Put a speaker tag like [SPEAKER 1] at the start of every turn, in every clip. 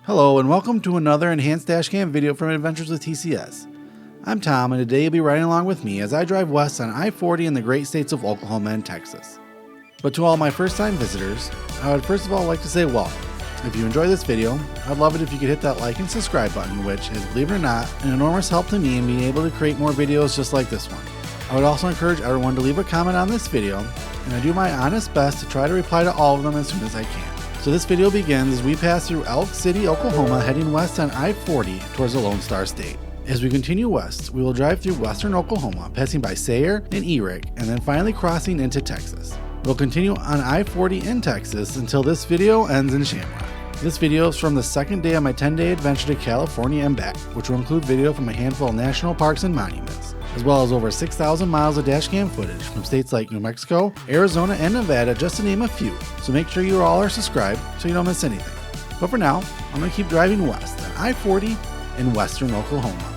[SPEAKER 1] Hello and welcome to another enhanced dashcam video from Adventures with TCS. I'm Tom and today you'll be riding along with me as I drive west on I-40 in the great states of Oklahoma and Texas. But to all my first time visitors, I would first of all like to say welcome. If you enjoy this video, I'd love it if you could hit that like and subscribe button, which is, believe it or not, an enormous help to me in being able to create more videos just like this one. I would also encourage everyone to leave a comment on this video, and I do my honest best to try to reply to all of them as soon as I can. So this video begins as we pass through Elk City, Oklahoma, heading west on I-40 towards the Lone Star State. As we continue west, we will drive through western Oklahoma, passing by Sayre and Eric, and then finally crossing into Texas. We'll continue on I-40 in Texas until this video ends in Shamrock. This video is from the second day of my 10-day adventure to California and back, which will include video from a handful of national parks and monuments, as well as over 6,000 miles of dashcam footage from states like New Mexico, Arizona, and Nevada, just to name a few. So make sure you all are subscribed so you don't miss anything. But for now, I'm going to keep driving west on I-40 in western Oklahoma.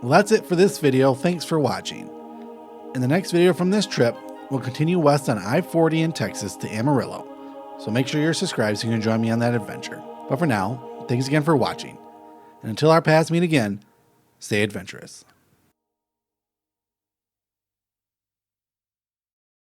[SPEAKER 1] Well, that's it for this video. Thanks for watching. In the next video from this trip, we'll continue west on I-40 in Texas to Amarillo. So make sure you're subscribed so you can join me on that adventure. But for now, thanks again for watching. And until our paths meet again, stay adventurous.